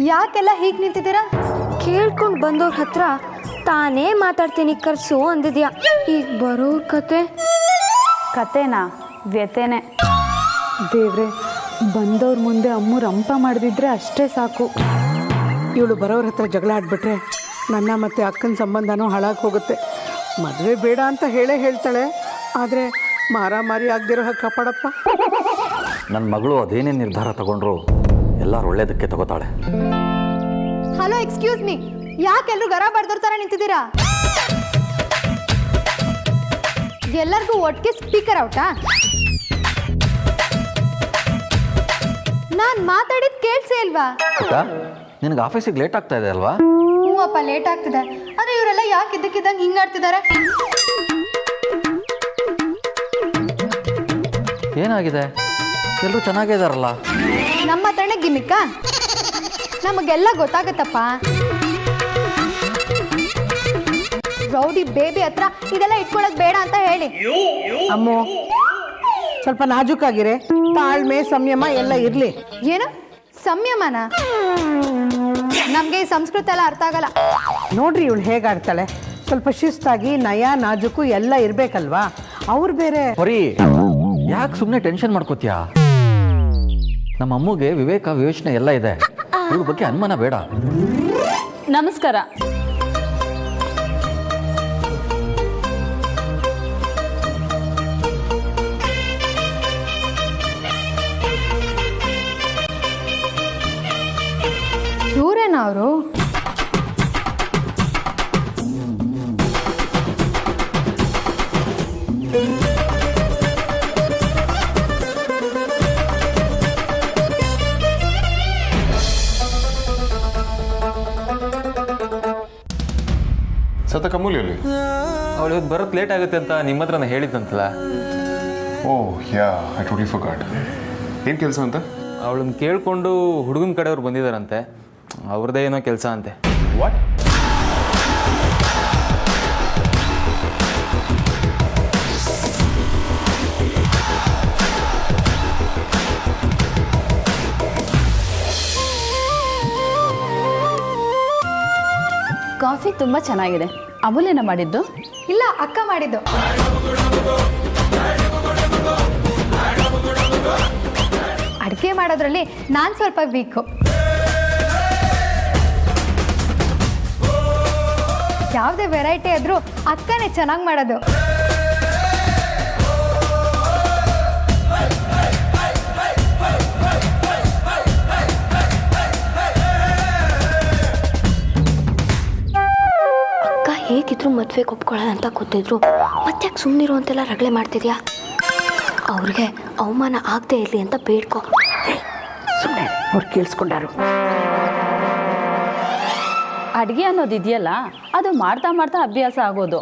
ಯಾಕೆಲ್ಲ ಹೀಗೆ ನಿಂತಿದ್ದೀರಾ? ಕೇಳ್ಕೊಂಡು ಬಂದವ್ರ ಹತ್ರ ತಾನೇ ಮಾತಾಡ್ತೀನಿ ಕರ್ಸು ಅಂದಿದ್ಯಾ. ಈಗ ಬರೋರ್ ಕತೆನಾ ವ್ಯತೆನೆ. ದೇವ್ರೆ, ಬಂದವ್ರ ಮುಂದೆ ಅಮ್ಮು ರಂಪ ಮಾಡಿದ್ರೆ ಅಷ್ಟೇ ಸಾಕು. ಇವಳು ಬರೋರ ಹತ್ರ ಜಗಳ ಆಡ್ಬಿಟ್ರೆ ನನ್ನ ಮತ್ತು ಅಕ್ಕನ ಸಂಬಂಧನೂ ಹಾಳಾಗಿ ಹೋಗುತ್ತೆ. ಮದುವೆ ಬೇಡ ಅಂತ ಹೇಳ್ತಾಳೆ, ಆದರೆ ಮಾರಾಮಾರಿ ಆಗದಿರೋ ಹಾಗೆ ಕಾಪಾಡಪ್ಪ. ನನ್ನ ಮಗಳು ಅದೇನೇ ನಿರ್ಧಾರ ತಗೊಂಡ್ರು ಎಲ್ಲರೂ ಒಳ್ಳೇದಕ್ಕೆ ತಗೋತಾಳೆ. ಹಲೋ, ಎಕ್ಸ್ಕ್ಯೂಸ್ ಮೀ, ಯಾಕೆಲ್ಲರೂ ಗರ ಬಡ್ದೋರ್ ಥರ ನಿಂತಿದ್ದೀರಾ? ಎಲ್ಲರಿಗೂ ಒಟ್ಟಿಗೆ ಸ್ಪೀಕರ್ ಔಟಾ? ನಾನು ಮಾತಾಡಿದ್ ಕೇಳಿಸೇ ಇಲ್ವಾ? ನಿನಗೆ ಆಫೀಸಿಗೆ ಲೇಟ್ ಆಗ್ತಾ ಇದೆ ಅಲ್ವಾ? ಹ್ಞೂ ಅಪ್ಪ, ಲೇಟ್ ಆಗ್ತಿದೆ. ಆದರೆ ಇವರೆಲ್ಲ ಯಾಕೆ ಇದ್ದಕ್ಕಿದ್ದಂಗೆ ಹಿಂಗಾಡ್ತಿದ್ದಾರೆ? ಏನಾಗಿದೆ? ಎಲ್ಲರೂ ಚೆನ್ನಾಗೇ ಇದಾರಲ್ಲ. ನಮ್ಮ ಹತ್ರನೇ ಗಿಮಿಕ್ಕ? ನಮಗೆಲ್ಲ ಗೊತ್ತಾಗತ್ತಪ್ಪ. ರೌಡಿ ಬೇಬಿ ಹತ್ರ ಇದೆಲ್ಲ ಇಟ್ಕೊಳ್ಳೋದು ಬೇಡ ಅಂತ ಹೇಳಿ. ಅಮ್ಮು, ಸ್ವಲ್ಪ ನಾಜೂಕಾಗಿರೆ. ತಾಳ್ಮೆ ಸಂಯಮ ಎಲ್ಲ ಇರಲಿ. ಏನು ಸಂಯಮನ? ನಮಗೆ ಈ ಸಂಸ್ಕೃತ ಎಲ್ಲ ಅರ್ಥ ಆಗಲ್ಲ. ನೋಡ್ರಿ ಇವಳು ಹೇಗಾಡ್ತಾಳೆ. ಸ್ವಲ್ಪ ಶಿಸ್ತಾಗಿ ನಯ ನಾಜೂಕು ಎಲ್ಲ ಇರಬೇಕಲ್ವಾ? ಅವ್ರು ಬೇರೆ. ಹೊರಿ, ಯಾಕೆ ಸುಮ್ಮನೆ ಟೆನ್ಷನ್ ಮಾಡ್ಕೋತೀಯ? ನಮ್ಮ ಅಮ್ಮಗೆ ವಿವೇಕ ವಿವೇಚನೆ ಎಲ್ಲ ಇದೆ. ಇವ್ರ ಬಗ್ಗೆ ಅನುಮಾನ ಬೇಡ. ನಮಸ್ಕಾರ. ಇವರೇನಾ ಅವರು? ಸತ ಕಮೂಲಿಯಲ್ಲಿ ಅವಳು ಇವತ್ತು ಬರೋಕ್ಕೆ ಲೇಟ್ ಆಗುತ್ತೆ ಅಂತ ನಿಮ್ಮ ಹತ್ರ ಹೇಳಿದ್ದಂತಲ್ಲ. ಓಹ್ ಯಾ, ಐ ಟೋಟ್ಲಿ ಫರ್ಗಾಟ್. ಏನು ಕೆಲಸ ಅಂತ? ಅವಳನ್ನ ಕೇಳಿಕೊಂಡು ಹುಡುಗನ ಕಡೆಯವ್ರು ಬಂದಿದ್ದಾರಂತೆ. ಅವ್ರದ್ದೇ ಏನೋ ಕೆಲಸ ಅಂತೆ. ವಾಟ್? ಕಾಫಿ ತುಂಬ ಚೆನ್ನಾಗಿದೆ. ಅಮೂಲ್ಯನ ಮಾಡಿದ್ದು? ಇಲ್ಲ, ಅಕ್ಕ ಮಾಡಿದ್ದು. ಅಡುಗೆ ಮಾಡೋದ್ರಲ್ಲಿ ನಾನು ಸ್ವಲ್ಪ ವೀಕು. ಯಾವುದೇ ವೆರೈಟಿ ಆದರೂ ಅಕ್ಕನೇ ಚೆನ್ನಾಗಿ ಮಾಡೋದು. ಅಕ್ಕ ಹೇಗಿದ್ರು ಮದುವೆಗೆ ಒಪ್ಕೊಳ್ಳೋಣ ಅಂತ ಗೊತ್ತಿದ್ರು ಮತ್ತ್ಯಾಕೆ ಸುಮ್ಮನಿರೋ ಅಂತೆಲ್ಲ ರಗಳೆ ಮಾಡ್ತಿದ್ಯಾ? ಅವ್ರಿಗೆ ಅವಮಾನ ಆಗದೆ ಇರಲಿ ಅಂತ ಬೇಡ್ಕೊ. ಸುಮ್ಮನೆ ಅವ್ರು ಕೇಳಿಸ್ಕೊಂಡಾರು. ಅಡುಗೆ ಅನ್ನೋದು ಇದೆಯಲ್ಲ, ಅದು ಮಾಡ್ತಾ ಮಾಡ್ತಾ ಅಭ್ಯಾಸ ಆಗೋದು.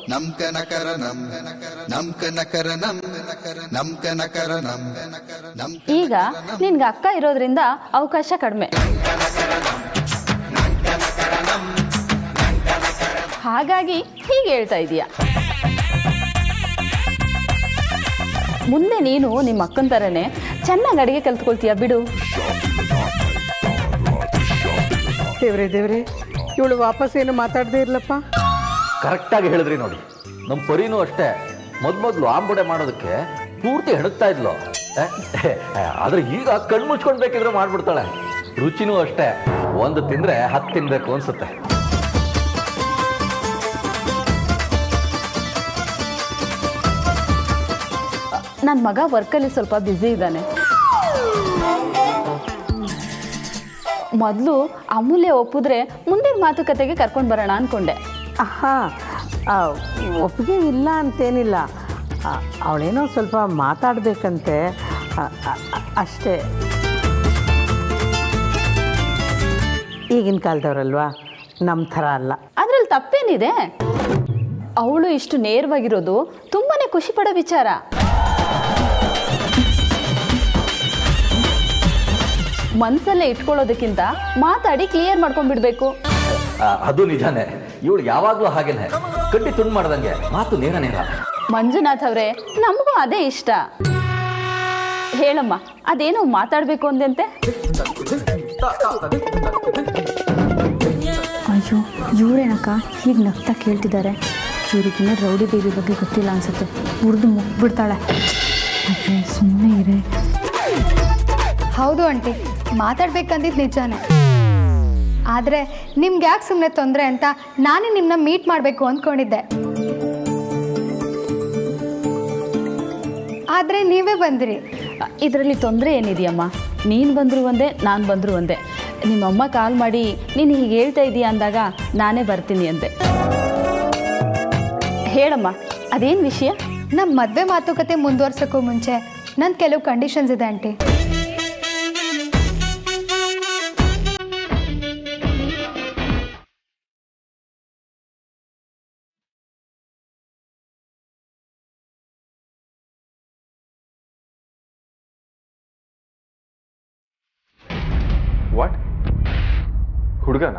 ಈಗ ನಿನ್ಗೆ ಅಕ್ಕ ಇರೋದ್ರಿಂದ ಅವಕಾಶ ಕಡಿಮೆ. ಹಾಗಾಗಿ ಹೀಗೆ ಹೇಳ್ತಾ ಇದೀಯ. ಮುಂದೆ ನೀನು ನಿಮ್ಮ ಅಕ್ಕನ ಥರನೇ ಚೆನ್ನಾಗಿ ಅಡುಗೆ ಕಲ್ತ್ಕೊಳ್ತೀಯ ಬಿಡು. ದೇವ್ರೆ, ಇವಳು ವಾಪಸ್ ಏನು ಮಾತಾಡದೇ ಇರ್ಲಪ್ಪ. ಕರೆಕ್ಟಾಗಿ ಹೇಳಿದ್ರಿ ನೋಡಿ. ನಮ್ಮ ಪರಿನೂ ಅಷ್ಟೇ. ಮೊದಲು ಆಂಬುಡೆ ಮಾಡೋದಕ್ಕೆ ಪೂರ್ತಿ ಹೆಣಗ್ತಾ ಇದ್ಲು. ಆದ್ರೆ ಈಗ ಕಣ್ಣು ಮುಚ್ಕೊಂಡು ಬೇಕಿದ್ರೆ ಮಾಡ್ಬಿಡ್ತಾಳೆ. ರುಚಿನೂ ಅಷ್ಟೇ. ಒಂದು ತಿಂದ್ರೆ 10 ತಿನ್ಬೇಕು ಅನ್ಸುತ್ತೆ. ನನ್ನ ಮಗ ವರ್ಕಲ್ಲಿ ಸ್ವಲ್ಪ ಬ್ಯುಸಿ ಇದ್ದಾನೆ. ಮೊದಲು ಅಮೂಲ್ಯ ಒಪ್ಪಿದ್ರೆ ಮುಂದಿನ ಮಾತುಕತೆಗೆ ಕರ್ಕೊಂಡು ಬರೋಣ ಅಂದ್ಕೊಂಡೆ. ಒಪ್ಪಿಗೆ ಇಲ್ಲ ಅಂತೇನಿಲ್ಲ. ಅವಳೇನೋ ಸ್ವಲ್ಪ ಮಾತಾಡಬೇಕಂತೆ ಅಷ್ಟೇ. ಈಗಿನ ಕಾಲದವ್ರಲ್ವಾ, ನಮ್ಮ ಥರ ಅಲ್ಲ. ಅದ್ರಲ್ಲಿ ತಪ್ಪೇನಿದೆ? ಅವಳು ಇಷ್ಟು ನೇರವಾಗಿರೋದು ತುಂಬಾನೇ ಖುಷಿ ಪಡೋ ವಿಚಾರ. ಮನಸ್ಸಲ್ಲೇ ಇಟ್ಕೊಳ್ಳೋದಕ್ಕಿಂತ ಮಾತಾಡಿ ಕ್ಲಿಯರ್ ಮಾಡ್ಕೊಂಡ್ಬಿಡ್ಬೇಕು. ಅದು ನಿಜಾನೇ. ಇವಳು ಯಾವಾಗಲೂ ಹಾಗೇನೆ, ಕಡ್ಡಿ ತುಂಡು ಮಾಡ್ದಂಗೆ ಮಾತು ನೇರ ನೇರ. ಮಂಜುನಾಥ್ ಅವರೇ, ನಮಗೂ ಅದೇ ಇಷ್ಟ. ಹೇಳಮ್ಮ, ಅದೇನೋ ಮಾತಾಡಬೇಕು ಅಂದಂತೆ. ಅಯ್ಯೋ ಇವರೇನಕ್ಕ ಹೀಗೆ ನಗ್ತಾ ಕೇಳ್ತಿದ್ದಾರೆ. ಇವರಿಗಿನ್ನ ರೌಡಿ ಬೇಬಿ ಬಗ್ಗೆ ಗೊತ್ತಿಲ್ಲ ಅನ್ಸುತ್ತೆ. ಹುರಿದು ಮುಗ್ಬಿಡ್ತಾಳೆ. ಅಯ್ಯೋ ಸುಮ್ಮನೆ ಇರೇ. ಹೌದು ಆಂಟಿ, ಮಾತಾಡ್ಬೇಕಂದಿದ್ದು ನಿಜಾನೇ. ಆದರೆ ನಿಮ್ಗೆ ಯಾಕೆ ಸುಮ್ಮನೆ ತೊಂದರೆ ಅಂತ ನಾನೇ ನಿಮ್ಮನ್ನ ಮೀಟ್ ಮಾಡಬೇಕು ಅಂದ್ಕೊಂಡಿದ್ದೆ. ಆದರೆ ನೀವೇ ಬಂದಿರಿ. ಇದರಲ್ಲಿ ತೊಂದರೆ ಏನಿದೆಯಮ್ಮ? ನೀನು ಬಂದರೂ ಒಂದೇ, ನಾನು ಬಂದರೂ ಒಂದೇ. ನಿಮ್ಮಮ್ಮ ಕಾಲ್ ಮಾಡಿ ನೀನು ಹೀಗೆ ಹೇಳ್ತಾ ಇದೀಯ ಅಂದಾಗ ನಾನೇ ಬರ್ತೀನಿ ಅಂದೆ. ಹೇಳಮ್ಮ, ಅದೇನು ವಿಷಯ? ನಮ್ಮ ಮದುವೆ ಮಾತುಕತೆ ಮುಂದುವರ್ಸೋಕ್ಕೂ ಮುಂಚೆ ನನ್ನ ಕೆಲವು ಕಂಡೀಷನ್ಸ್ ಇದೆ ಆಂಟಿ. ವಾಟ್? ಹುಡುಗನ?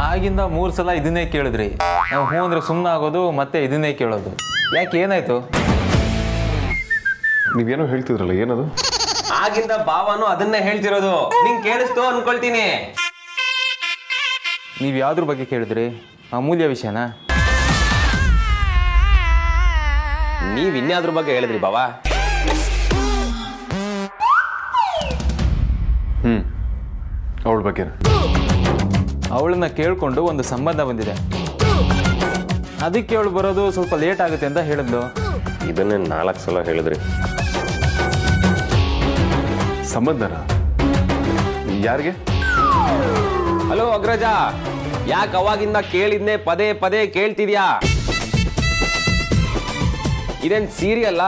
ಆಗಿಂದ 3 ಸಲ ಇದನ್ನೇ ಕೇಳಿದ್ರಿ. ನಾವು ಹ್ಞೂ ಅಂದರೆ ಸುಮ್ಮನೆ ಆಗೋದು, ಮತ್ತೆ ಇದನ್ನೇ ಕೇಳೋದು. ಯಾಕೆ, ಏನಾಯ್ತು? ನೀವೇನೋ ಹೇಳ್ತಿದ್ರಲ್ಲ, ಏನದು? ಆಗಿಂದ ಭಾವನು ಅದನ್ನೇ ಹೇಳ್ತಿರೋದು. ನಿಂಗೆ ಕೇಳಿಸ್ತು ಅನ್ಕೊಳ್ತೀನಿ. ನೀವು ಯಾವ್ದ್ರ ಬಗ್ಗೆ ಕೇಳಿದ್ರಿ? ಅಮೂಲ್ಯ ವಿಷಯನಾ? ನೀವ್ ಇನ್ಯಾದ್ರ ಬಗ್ಗೆ ಹೇಳಿದ್ರಿ ಬಾವಾ? ಅವಳ ಬಗ್ಗೆ. ಅವಳನ್ನ ಕೇಳಿಕೊಂಡು ಒಂದು ಸಂಬಂಧ ಬಂದಿದೆ, ಅದಕ್ಕೆ ಅವಳು ಬರೋದು ಸ್ವಲ್ಪ ಲೇಟ್ ಆಗುತ್ತೆ ಅಂತ ಹೇಳಿದ್ಲು. ಇದನ್ನೇ 4 ಸಲ ಹೇಳಿದ್ರಿ. ಸಂಬಂಧನ? ಯಾರಿಗೆ? ಹಲೋ ಅಗ್ರಜ, ಯಾಕೆ ಅವಾಗಿಂದ ಕೇಳಿದ್ನೆ ಪದೇ ಪದೇ ಕೇಳ್ತಿದ್ಯಾ? ಇದೇನ್ ಸೀರಿಯಲ್ಲ?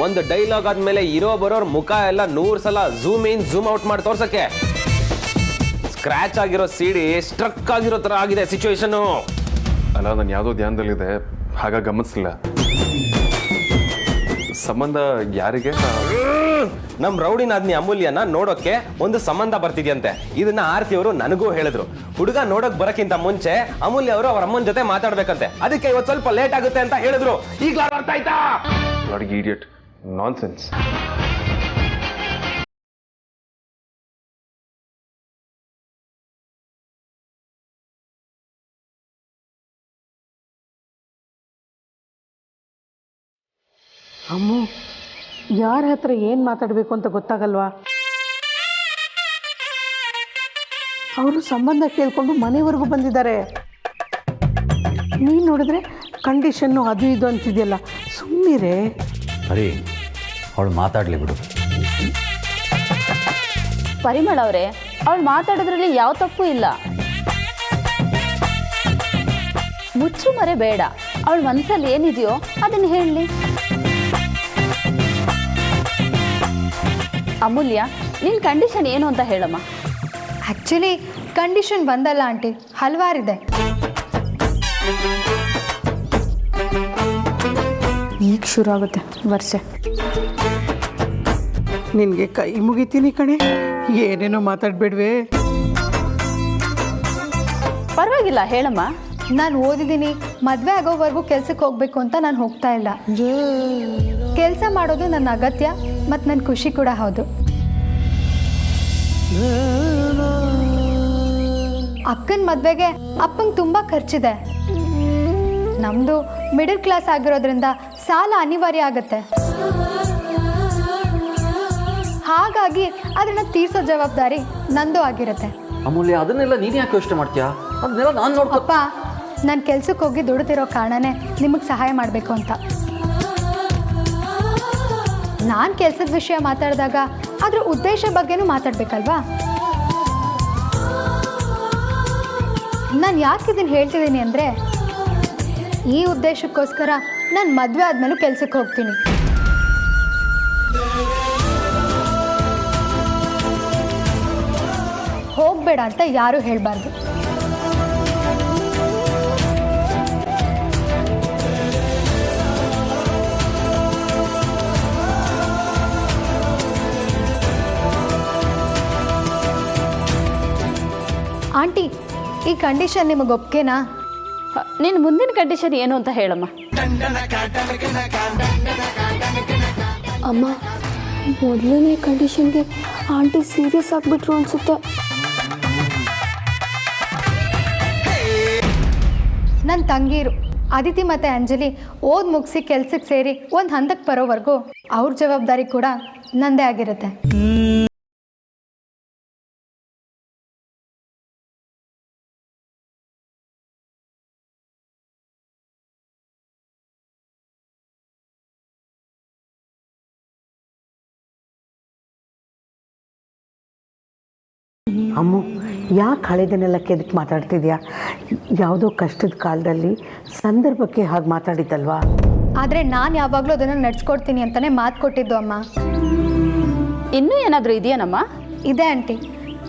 ಒಂದು ಡೈಲಾಗ್ ಆದ್ಮೇಲೆ ಇರೋ ಬರೋರ್ ಮುಖ ಎಲ್ಲ 100 ಸಲ ಝೂಮ್ ಇನ್ ಝೂಮ್ ಔಟ್ ಮಾಡಿ ತೋರ್ಸಕ್ಕೆ. ಸ್ಕ್ರಾಚ್ ಆಗಿರೋ ಸಿಡಿ ಸ್ಟ್ರಕ್ ಆಗಿರೋ ತರ ಆಗಿದೆ ಸಿಚುವೇಶನ್. ಅಲ್ಲ, ನಾನು ಯಾವುದೋ ಧ್ಯಾನದಲ್ಲಿದೆ, ಹಾಗಾಗಿ ಗಮನಿಸಲಿಲ್ಲ. ಸಂಬಂಧ ಯಾರಿಗೆ? ನಮ್ ರೌಡಿನಾದ್ನಿ ಅಮೂಲ್ಯನ ನೋಡೋಕೆ ಒಂದು ಸಂಬಂಧ ಬರ್ತಿದ್ಯಂತೆ. ಇದನ್ನ ಆರ್ತಿ ಅವರು ನನಗೂ ಹೇಳಿದ್ರು. ಹುಡುಗ ನೋಡೋಕ್ ಬರಕ್ಕಿಂತ ಮುಂಚೆ ಅಮೂಲ್ಯ ಅವರು ಅವ್ರ ಅಮ್ಮನ ಜೊತೆ ಮಾತಾಡ್ಬೇಕಂತೆ. ಅದಕ್ಕೆ ಇವತ್ತು ಸ್ವಲ್ಪ ಲೇಟ್ ಆಗುತ್ತೆ ಅಂತ ಹೇಳಿದ್ರು. ಈಗ್ಲಾ ಅರ್ಥ ಆಯ್ತಾ? Idiot, nonsense. ಅಮ್ಮು, ಯಾರ ಹತ್ರ ಏನು ಮಾತಾಡಬೇಕು ಅಂತ ಗೊತ್ತಾಗಲ್ವಾ? ಅವರು ಸಂಬಂಧ ಕೇಳ್ಕೊಂಡು ಮನೆವರೆಗೂ ಬಂದಿದ್ದಾರೆ. ನೀನು ನೋಡಿದ್ರೆ ಕಂಡೀಷನ್ನು ಅದು ಇದು ಅಂತಿದೆಯಲ್ಲ, ಸುಮ್ಮನಿರೇ. ಸರಿ, ಅವಳು ಮಾತಾಡಲಿ ಬಿಡು. ಪರಿಮಳ ಅವರೇ, ಅವಳು ಮಾತಾಡೋದ್ರಲ್ಲಿ ಯಾವ ತಪ್ಪು ಇಲ್ಲ. ಮುಚ್ಚು ಮರೆ ಬೇಡ. ಅವಳ ಮನಸ್ಸಲ್ಲಿ ಏನಿದೆಯೋ ಅದನ್ನು ಹೇಳಲಿ. ಅಮೂಲ್ಯ, ನಿನ್ನ ಕಂಡೀಷನ್ ಏನು ಅಂತ ಹೇಳಮ್ಮ. ಆ್ಯಕ್ಚುಲಿ ಕಂಡೀಷನ್ ಬಂದಲ್ಲ ಆಂಟಿ, ಹಲವಾರಿದೆ. ಈಗ ಶುರು ಆಗುತ್ತೆ ವರ್ಷ. ನಿನಗೆ ಕೈ ಮುಗಿತೀನಿ ಕಣೆ, ಏನೇನೋ ಮಾತಾಡಬೇಡ್ವೇ. ಪರವಾಗಿಲ್ಲ, ಹೇಳಮ್ಮ. ನಾನು ಓದಿದ್ದೀನಿ, ಮದುವೆ ಆಗೋವರೆಗೂ ಕೆಲ್ಸಕ್ಕೆ ಹೋಗಬೇಕು ಅಂತ ನಾನು ಹೋಗ್ತಾ ಇಲ್ಲ. ಕೆಲಸ ಮಾಡೋದು ನನ್ನ ಅಗತ್ಯ ಮತ್ತು ನನ್ನ ಖುಷಿ ಕೂಡ ಹೌದು. ಅಕ್ಕನ ಮದುವೆಗೆ ಅಪ್ಪಂಗೆ ತುಂಬ ಖರ್ಚಿದೆ. ನಮ್ಮದು ಮಿಡಲ್ ಕ್ಲಾಸ್ ಆಗಿರೋದ್ರಿಂದ ಸಾಲ ಅನಿವಾರ್ಯ ಆಗುತ್ತೆ. ಹಾಗಾಗಿ ಅದನ್ನು ತೀರ್ಸೋ ಜವಾಬ್ದಾರಿ ನಂದು ಆಗಿರುತ್ತೆ. ಅಮೂಲ್ಯ, ಅದನ್ನೆಲ್ಲ ನೀನು ಯಾಕೆ ಯೋಚನೆ ಮಾಡ್ತೀಯಾ? ಅದನ್ನೆಲ್ಲ ನಾನು ನೋಡ್ಕೊ. ಅಪ್ಪ, ನಾನು ಕೆಲ್ಸಕ್ಕೆ ಹೋಗಿ ದುಡಿತಿರೋ ಕಾರಣನೇ ನಿಮಗೆ ಸಹಾಯ ಮಾಡಬೇಕು ಅಂತ. ನಾನು ಕೆಲಸದ ವಿಷಯ ಮಾತಾಡಿದಾಗ ಅದ್ರ ಉದ್ದೇಶ ಬಗ್ಗೆನೂ ಮಾತಾಡಬೇಕಲ್ವಾ? ನಾನು ಯಾಕೆ ಇದನ್ನು ಹೇಳ್ತಿದ್ದೀನಿ ಅಂದರೆ, ಈ ಉದ್ದೇಶಕ್ಕೋಸ್ಕರ ನಾನು ಮದುವೆ ಆದಮೇಲೂ ಕೆಲಸಕ್ಕೆ ಹೋಗ್ತೀನಿ. ಹೋಗಬೇಡ ಅಂತ ಯಾರೂ ಹೇಳಬಾರ್ದು. ಆಂಟಿ, ಈ ಕಂಡೀಷನ್ ನಿಮಗೆ ಒಪ್ಕೆನಾ? ನಿನ್ನ ಮುಂದಿನ ಕಂಡೀಷನ್ ಏನು ಅಂತ ಹೇಳಮ್ಮ. ಅಮ್ಮ, ಮೊದಲನೇ ಕಂಡೀಷನ್ಗೆ ಆಂಟಿ ಸೀರಿಯಸ್ ಆಗಿಬಿಟ್ರು ಅನ್ಸುತ್ತೆ. ನನ್ನ ತಂಗೀರು ಅದಿತಿ ಮತ್ತು ಅಂಜಲಿ ಓದ್ ಮುಗಿಸಿ ಕೆಲ್ಸಕ್ಕೆ ಸೇರಿ ಒಂದು ಹಂತಕ್ಕೆ ಬರೋವರೆಗೂ ಅವ್ರ ಜವಾಬ್ದಾರಿ ಕೂಡ ನಂದೇ ಆಗಿರುತ್ತೆ. ಅಮ್ಮು, ಯಾಕೆ ಹಳೆದನ್ನೆಲ್ಲ ಕೆದಕ್ಕೆ ಮಾತಾಡ್ತಿದ್ಯಾ? ಯಾವುದೋ ಕಷ್ಟದ ಕಾಲದಲ್ಲಿ ಸಂದರ್ಭಕ್ಕೆ ಹಾಗೆ ಮಾತಾಡಿದ್ದಲ್ವಾ? ಆದರೆ ನಾನು ಯಾವಾಗಲೂ ಅದನ್ನು ನಡ್ಸ್ಕೊಡ್ತೀನಿ ಅಂತಲೇ ಮಾತು ಕೊಟ್ಟಿದ್ದು ಅಮ್ಮ. ಇನ್ನೂ ಏನಾದರೂ ಇದೆಯೇನಮ್ಮ? ಇದೆ ಆಂಟಿ.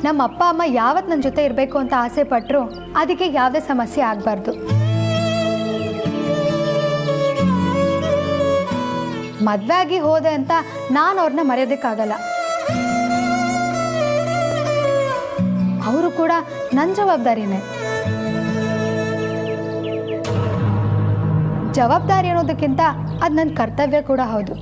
ನಮ್ಮ ಅಪ್ಪ ಅಮ್ಮ ಯಾವತ್ತು ನನ್ನ ಜೊತೆ ಇರಬೇಕು ಅಂತ ಆಸೆ ಪಟ್ಟರು ಅದಕ್ಕೆ ಯಾವುದೇ ಸಮಸ್ಯೆ ಆಗಬಾರ್ದು. ಮದುವೆ ಆಗಿ ಹೋದೆ ಅಂತ ನಾನು ಅವ್ರನ್ನ ಮರೆಯೋದಕ್ಕಾಗಲ್ಲ. ಅವರು ಕೂಡ ನನ್ನ ಜವಾಬ್ದಾರಿನೇ. ಜವಾಬ್ದಾರಿ ಅನ್ನೋದಕ್ಕಿಂತ ಅದು ನನ್ನ ಕರ್ತವ್ಯ ಕೂಡ ಹೌದು.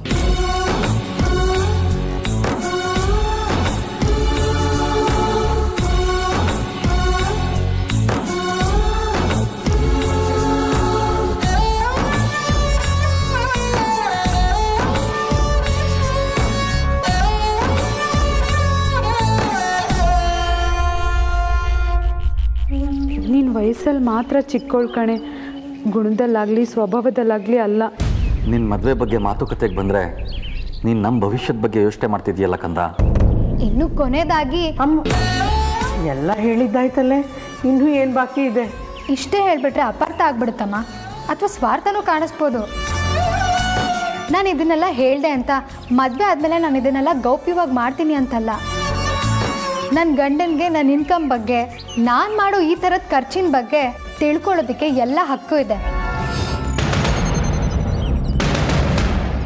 ನೀನು ವಯಸ್ಸಲ್ಲಿ ಮಾತ್ರ ಚಿಕ್ಕವಳು ಕಣೆ, ಗುಣದಲ್ಲಾಗಲಿ ಸ್ವಭಾವದಲ್ಲಾಗಲಿ ಅಲ್ಲ. ನಿನ್ನ ಮದುವೆ ಬಗ್ಗೆ ಮಾತುಕತೆಗೆ ಬಂದರೆ ನೀನು ನಮ್ಮ ಭವಿಷ್ಯದ ಬಗ್ಗೆ ಯೋಚನೆ ಮಾಡ್ತಿದ್ದೀಯಲ್ಲ ಕಂದ. ಇನ್ನು ಕೊನೆಯದಾಗಿ ಎಲ್ಲ ಹೇಳಿದ್ದಾಯ್ತಲ್ಲೇ, ಇನ್ನೂ ಏನು ಬಾಕಿ ಇದೆ? ಇಷ್ಟೇ ಹೇಳಿಬಿಟ್ರೆ ಅಪಾರ್ಥ ಆಗ್ಬಿಡುತ್ತಮ್ಮ, ಅಥವಾ ಸ್ವಾರ್ಥನೂ ಕಾಣಿಸ್ಬೋದು. ನಾನು ಇದನ್ನೆಲ್ಲ ಹೇಳಿದೆ ಅಂತ ಮದುವೆ ಆದಮೇಲೆ ನಾನು ಇದನ್ನೆಲ್ಲ ಗೌಪ್ಯವಾಗಿ ಮಾಡ್ತೀನಿ ಅಂತಲ್ಲ. ನನ್ನ ಗಂಡನಿಗೆ ನನ್ನ ಇನ್ಕಮ್ ಬಗ್ಗೆ, ನಾನು ಮಾಡೋ ಈ ಥರದ ಖರ್ಚಿನ ಬಗ್ಗೆ ತಿಳ್ಕೊಳ್ಳೋದಕ್ಕೆ ಎಲ್ಲ ಹಕ್ಕು ಇದೆ.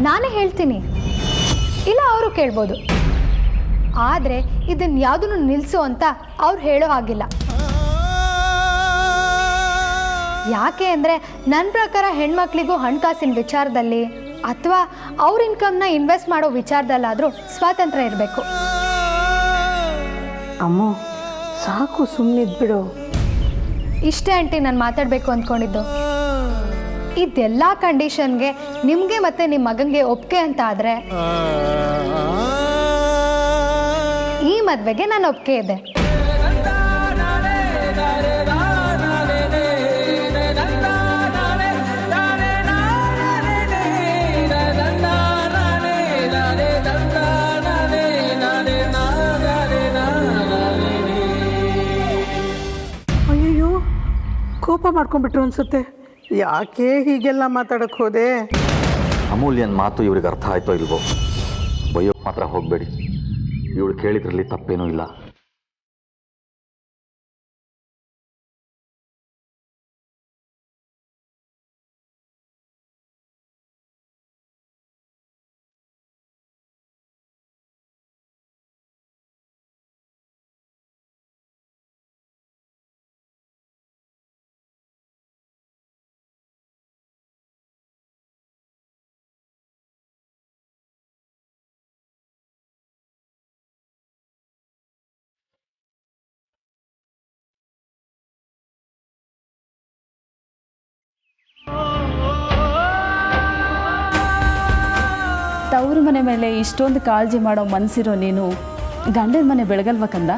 ನಾನೇ ಹೇಳ್ತೀನಿ, ಇಲ್ಲ ಅವರು ಕೇಳ್ಬೋದು. ಆದರೆ ಇದನ್ನು ಯಾವುದನ್ನು ನಿಲ್ಲಿಸು ಅಂತ ಅವ್ರು ಹೇಳೋ ಹಾಗಿಲ್ಲ. ಯಾಕೆ ಅಂದರೆ ನನ್ನ ಪ್ರಕಾರ ಹೆಣ್ಮಕ್ಳಿಗೂ ಹಣಕಾಸಿನ ವಿಚಾರದಲ್ಲಿ ಅಥವಾ ಅವ್ರ ಇನ್ಕಮ್ನ ಇನ್ವೆಸ್ಟ್ ಮಾಡೋ ವಿಚಾರದಲ್ಲಾದರೂ ಸ್ವಾತಂತ್ರ್ಯ ಇರಬೇಕು. ಅಮ್ಮ ಸಾಕು, ಸುಮ್ಮನೆ ಇದ್ಬಿಡು. ಇಷ್ಟೇ ಆಂಟಿ ನಾನು ಮಾತಾಡಬೇಕು ಅಂದ್ಕೊಂಡಿದ್ದು. ಇದೆಲ್ಲ ಕಂಡೀಷನ್ಗೆ ನಿಮಗೆ ಮತ್ತು ನಿಮ್ಮ ಮಗನಿಗೆ ಒಪ್ಪಿಗೆ ಅಂತ ಆದರೆ ಈ ಮದುವೆಗೆ ನಾನು ಒಪ್ಪಿಗೆ ಇದೆ. ಅಯ್ಯಯ್ಯೋ, ಕೋಪ ಮಾಡ್ಕೊಂಡ್ಬಿಟ್ರು ಅನ್ಸುತ್ತೆ. ಯಾಕೆ ಹೀಗೆಲ್ಲ ಮಾತಾಡಕ್ಕೆ ಹೋದೆ? ಅಮೂಲ್ಯನ ಮಾತು ಇವ್ರಿಗೆ ಅರ್ಥ ಆಯ್ತೋ ಇಲ್ವೋ, ಬೈಯೋಕ್ಕೆ ಮಾತ್ರ ಹೋಗಬೇಡಿ. ಇವಳು ಕೇಳಿದ್ರಲ್ಲಿ ತಪ್ಪೇನೂ ಇಲ್ಲ. ತವ್ರ ಮನೆ ಮೇಲೆ ಇಷ್ಟೊಂದು ಕಾಳಜಿ ಮಾಡೋ ಮನಸ್ಸಿರೋ ನೀನು ಗಂಡನ ಮನೆ ಬೆಳಗಲ್ವ ಕಂದ?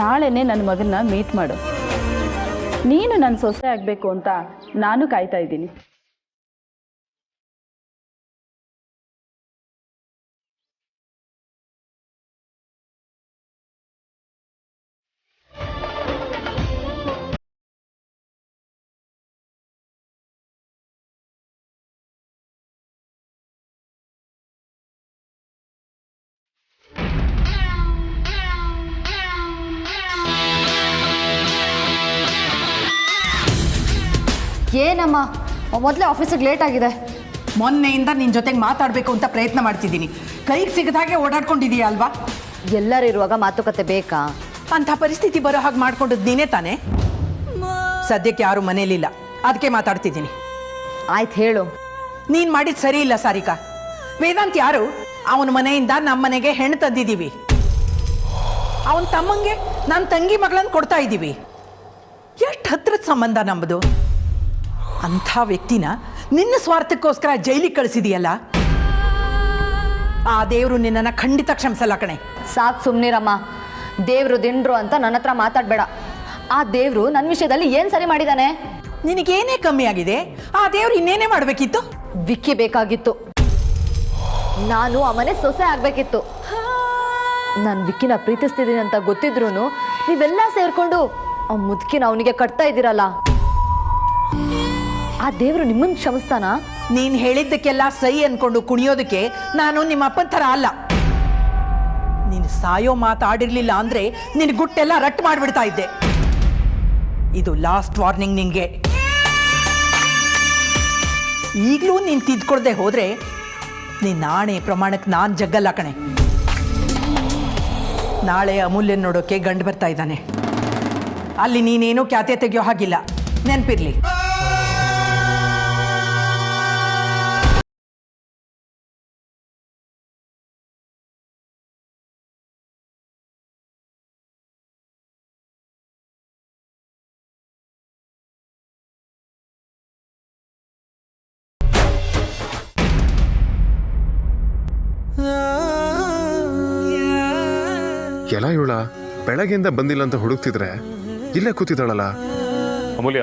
ನಾಳೆನೇ ನನ್ನ ಮಗನ್ನ ಮೀಟ್ ಮಾಡು. ನೀನು ನನ್ನ ಸೊಸೆ ಆಗಬೇಕು ಅಂತ ನಾನು ಕಾಯ್ತಾ ಇದ್ದೀನಿ. ಏನಮ್ಮ, ಮೊದಲೇ ಆಫೀಸಿಗೆ ಲೇಟ್ ಆಗಿದೆ. ಮೊನ್ನೆಯಿಂದ ನಿನ್ನ ಜೊತೆಗೆ ಮಾತಾಡಬೇಕು ಅಂತ ಪ್ರಯತ್ನ ಮಾಡ್ತಿದ್ದೀನಿ. ಕೈಗೆ ಸಿಗದ ಹಾಗೆ ಓಡಾಡ್ಕೊಂಡಿದೀಯ ಅಲ್ವಾ? ಎಲ್ಲರೂ ಇರುವಾಗ ಮಾತುಕತೆ ಬೇಕಾ? ಅಂಥ ಪರಿಸ್ಥಿತಿ ಬರೋ ಹಾಗೆ ಮಾಡ್ಕೊಂಡದ್ದು ನೀನೇ ತಾನೇ. ಸದ್ಯಕ್ಕೆ ಯಾರು ಮನೇಲಿಲ್ಲ, ಅದಕ್ಕೆ ಮಾತಾಡ್ತಿದ್ದೀನಿ. ಆಯ್ತು ಹೇಳು. ನೀನು ಮಾಡಿದ್ದು ಸರಿ ಇಲ್ಲ ಸಾರಿಕಾ. ವೇದಾಂತ್ ಯಾರು? ಅವನ ಮನೆಯಿಂದ ನಮ್ಮ ಮನೆಗೆ ಹೆಣ್ಣು ತಂದಿದ್ದೀವಿ. ಅವನ ತಮ್ಮಂಗೆ ನನ್ನ ತಂಗಿ ಮಗಳನ್ನ ಕೊಡ್ತಾ ಇದ್ದೀವಿ. ಎಷ್ಟು ಹತ್ರದ ಸಂಬಂಧ ನಮ್ಮದು. ಅಂಥ ವ್ಯಕ್ತಿನ ನಿನ್ನ ಸ್ವಾರ್ಥಕ್ಕೋಸ್ಕರ ಜೈಲಿಗೆ ಕಳಿಸಿದೀಯಲ್ಲ, ಆ ದೇವರು ನಿನ್ನನ್ನು ಖಂಡಿತ ಕ್ಷಮಿಸಲ್ಲ ಕಣೆ. ಸಾಕು ಸುಮ್ಮನಿರಮ್ಮ. ದೇವ್ರು ದಿಂಡ್ರು ಅಂತ ನನ್ನ ಹತ್ರ ಮಾತಾಡಬೇಡ. ಆ ದೇವ್ರು ನನ್ನ ವಿಷಯದಲ್ಲಿ ಏನು ಸರಿ ಮಾಡಿದಾನೆ? ನಿನಗೇನೇ ಕಮ್ಮಿ ಆಗಿದೆ? ಆ ದೇವ್ರು ಇನ್ನೇನೇ ಮಾಡಬೇಕಿತ್ತು? ವಿಕ್ಕಿ ಬೇಕಾಗಿತ್ತು. ನಾನು ಆ ಮನೆ ಸೊಸೆ ಆಗಬೇಕಿತ್ತು. ನಾನು ವಿಕ್ಕಿನ ಪ್ರೀತಿಸ್ತಿದ್ದೀನಿ ಅಂತ ಗೊತ್ತಿದ್ರು ನೀವೆಲ್ಲ ಸೇರ್ಕೊಂಡು ಆ ಮುದುಕಿನ ಅವನಿಗೆ ಕಟ್ತಾ ಇದ್ದೀರಲ್ಲ, ಆ ದೇವ್ರು ನಿಮ್ಮನ್ನು ಕ್ಷಮಿಸ್ತಾನ? ನೀನು ಹೇಳಿದ್ದಕ್ಕೆಲ್ಲ ಸೈ ಅನ್ಕೊಂಡು ಕುಣಿಯೋದಕ್ಕೆ ನಾನು ನಿಮ್ಮ ಅಪ್ಪನ ಥರ ಅಲ್ಲ. ನೀನು ಸಾಯೋ ಮಾತಾಡಿರ್ಲಿಲ್ಲ ಅಂದ್ರೆ ನಿನ್ನ ಗುಟ್ಟೆಲ್ಲ ರಟ್ಟು ಮಾಡಿಬಿಡ್ತಾ ಇದ್ದೆ. ಇದು ಲಾಸ್ಟ್ ವಾರ್ನಿಂಗ್ ನಿಂಗೆ. ಈಗಲೂ ನೀನು ತಿದ್ಕೊಳ್ದೆ ಹೋದ್ರೆ ನಿನ್ನ ಆಣೆ ಪ್ರಮಾಣಕ್ಕೆ ನಾನು ಜಗ್ಗಲ್ಲ ಕಣೆ. ನಾಳೆ ಅಮೂಲ್ಯನ್ ನೋಡೋಕೆ ಗಂಡು ಬರ್ತಾ ಇದ್ದಾನೆ. ಅಲ್ಲಿ ನೀನೇನೂ ಖ್ಯಾತೆ ತೆಗೆಯೋ ಹಾಗಿಲ್ಲ, ನೆನಪಿರ್ಲಿ. ಎಲ್ಲ ಇವಳ ಬೆಳಗ್ಗೆಯಿಂದ ಬಂದಿಲ್ಲ ಅಂತ ಹುಡುಕ್ತಿದ್ರೆ ಇಲ್ಲೇ ಕೂತಿದ್ದಾಳಲ್ಲ. ಅಮೂಲ್ಯ,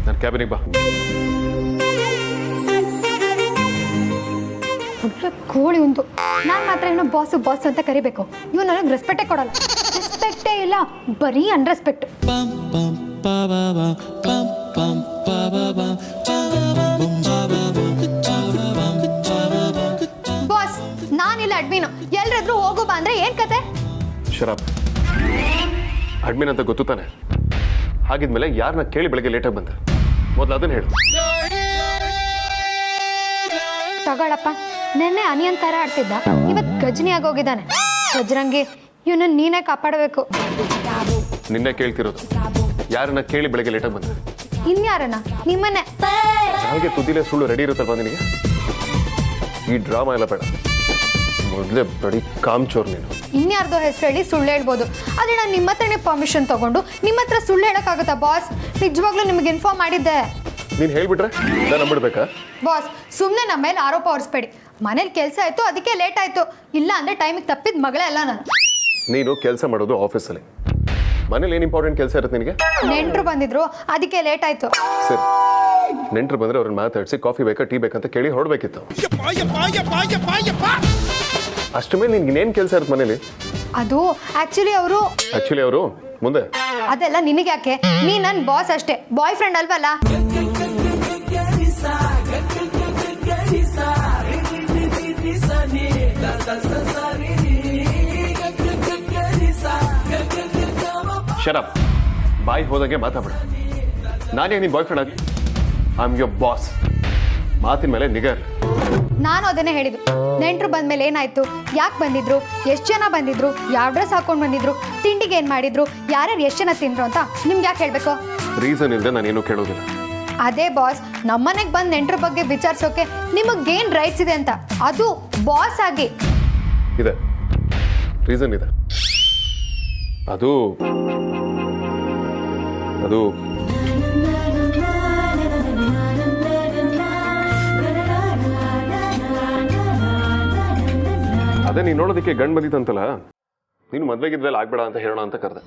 ನನ್ನ ಕ್ಯಾಬಿನಿಗೆ ಬಾ. ಕೋಳಿ ಒಂದು ನಾನು ಮಾತ್ರ ಇನ್ನೂ ಬಾಸು ಬಾಸ್ ಅಂತ ಕರಿಬೇಕು. ಇವ್ ನನಗೆ ರೆಸ್ಪೆಕ್ಟೇ ಕೊಡಲ್ಲ. ರೆಸ್ಪೆಕ್ಟೇ ಇಲ್ಲ, ಬರೀ ಅನ್ರೆಸ್ಪೆಕ್ಟ್. ಬಾಸ್, ನಾನಿಲ್ಲ ಅಡ್ಮಿನ್. ಎಲ್ರಾದ್ರೂ ಹೋಗು ಬಾ ಅಂದ್ರೆ ಏನ್ ಕತೆ? ಶರಾಬ್ ಅಡ್ಮಿನ್ ಅಂತ ಗೊತ್ತು ತಾನೆ? ಹಾಗಿದ್ಮೇಲೆ ಯಾರನ್ನ ಕೇಳಿ ಬೆಳಗ್ಗೆ ಲೇಟಾಗಿ ಬಂದೆ? ಮೊದಲು ಅದನ್ನ ಹೇಳು. ತಗೊಳಪ್ಪ, ನೆನ್ನೆ ಅನಿಯನ್ ತರ ಆಡ್ತಿದ್ದ, ಇವತ್ತು ಗಜನಿ ಆಗೋಗಿದ್ದಾನೆ. ಗಜರಂಗಿ, ಇವನು ನೀನೇ ಕಾಪಾಡಬೇಕು. ನಿನ್ನೆ ಕೇಳ್ತಿರೋದು, ಯಾರನ್ನ ಕೇಳಿ ಬೆಳಗ್ಗೆ ಲೇಟಾಗಿ ಬಂದೆ? ಇನ್ಯಾರನ್ನ? ನಿಮ್ಮನ್ನೇ. ಹಾಗೆ ತುದಿಲೆ ಸುಳ್ಳು ರೆಡಿ ಇರುತ್ತಲ್ವಾ ನಿನಗೆ? ಈ ಡ್ರಾಮಾ ಎಲ್ಲ ಬೇಡ. ಮೊದಲೇ ಬಡಿ ಕಾಮ್ಚೋರ್ ನೀನು. ಇನ್ಯಾರ್ದೋ ಹೆಸರು ಹೇಳಿ ಸುಳ್ಳು ಹೇಳ್ಬೋದು, ಆದರೆ ನಾನು ನಿಮ್ಮ ಹತ್ರನೇ ಪರ್ಮಿಷನ್ ತಗೊಂಡು ನಿಮ್ಮ ಹತ್ರ ಸುಳ್ಳು ಹೇಳೋಕ್ಕಾಗುತ್ತಾ ಬಾಸ್? ನಿಜವಾಗ್ಲೂ ನಿಮಗೆ ಇನ್ಫಾರ್ಮ್ ಮಾಡಿದ್ದೆ. ನೀನು ಹೇಳ್ಬಿಟ್ರೆ ನಾನು ನಂಬಿಡ್ಬೇಕಾ? ಬಾಸ್, ಸುಮ್ಮನೆ ನಮ್ಮ ಮೇಲೆ ಆರೋಪ ಹೊರಿಸ್ಬೇಡಿ. ಮನೇಲಿ ಕೆಲಸ ಆಯಿತು, ಅದಕ್ಕೆ ಲೇಟ್ ಆಯಿತು. ಇಲ್ಲ ಅಂದರೆ ಟೈಮಿಗೆ ತಪ್ಪಿದ ಮಗಳೇ ಅಲ್ಲ ನಾನು. ನೀನು ಕೆಲಸ ಮಾಡೋದು ಆಫೀಸಲ್ಲಿ, ಮನೇಲಿ ಏನು ಇಂಪಾರ್ಟೆಂಟ್ ಕೆಲಸ ಇರುತ್ತೆ ನಿನಗೆ? ನೆಂಟರು ಬಂದಿದ್ರು, ಅದಕ್ಕೆ ಲೇಟ್ ಆಯಿತು. ಸರಿ, ನೆಂಟರು ಬಂದರೆ ಅವ್ರನ್ನ ಮಾತಾಡಿಸಿ ಕಾಫಿ ಬೇಕಾ ಟೀ ಬೇಕಂತ ಕೇಳಿ ಹೊರಡಬೇಕಿತ್ತು. ಅಷ್ಟ ಮೇಲೆ ನಿನ್ಗೆ ಇನ್ನೇನು ಕೆಲಸ ಇರುತ್ತೆ ಮನೇಲಿ? ಅದು ಆ್ಯಕ್ಚುಲಿ ಅವರು ಮುಂದೆ ಅದೆಲ್ಲ ನಿನಗೆ ಯಾಕೆ? ನೀ ನನ್ನ ಬಾಸ್ ಅಷ್ಟೇ, ಬಾಯ್ ಫ್ರೆಂಡ್ ಅಲ್ವಲ್ಲ. ಶರಪ್, ಬಾಯ್ ಹೋದಂಗೆ ಮಾತಾಡ್ಬೇಡ. ನಾನೇ ನಿನ್ನ ಬಾಯ್ ಫ್ರೆಂಡ್ ಆಗಿ? I am your boss. ಮಾತಿನ ಮೇಲೆ ನಿಗಾ ಇರಲಿ. ನಾನು ಅದನ್ನೇ ಹೇಳಿದ್ದು. ನೆಂಟರು ಬಂದ್ಮೇಲೆ ಏನಾಯ್ತು, ಯಾಕೆ ಬಂದಿದ್ರು, ಎಷ್ಟು ಜನ ಬಂದಿದ್ರು, ಯಾವ ಡ್ರೆಸ್ ಹಾಕೊಂಡು ಬಂದಿದ್ರು, ತಿಂಡಿಗೆ ಏನು ಮಾಡಿದ್ರು, ಯಾರ್ಯಾರು ಎಷ್ಟು ಜನ ತಿಂದ್ರು ಅಂತ ನಿಮ್ಗೆ ಯಾಕೆ ಹೇಳಬೇಕು? ರೀಸನ್ ಇಲ್ಲದೆ ನಾನೇನು ಕೇಳೋದಿಲ್ಲ. ಅದೇ ಬಾಸ್, ನಮ್ಮನೆಗೆ ಬಂದು ನೆಂಟರ ಬಗ್ಗೆ ವಿಚಾರಿಸೋಕೆ ನಿಮಗೇನು ರೈಟ್ಸ್ ಇದೆ ಅಂತ, ಅದು ಬಾಸ್ ಆಗಿ. ಇದೆ, ರೀಸನ್ ಇದೆ. ಅದು ಅದೇ ನೀನು ನೋಡೋದಕ್ಕೆ ಗಂಡು ಬಂದಿತ್ತಂತಲ್ಲ, ನೀನು ಮದ್ವೆಗಿದ್ರಲ್ಲಿ ಆಗ್ಬೇಡ ಅಂತ ಹೇಳೋಣ ಅಂತ ಕರೆದೆ.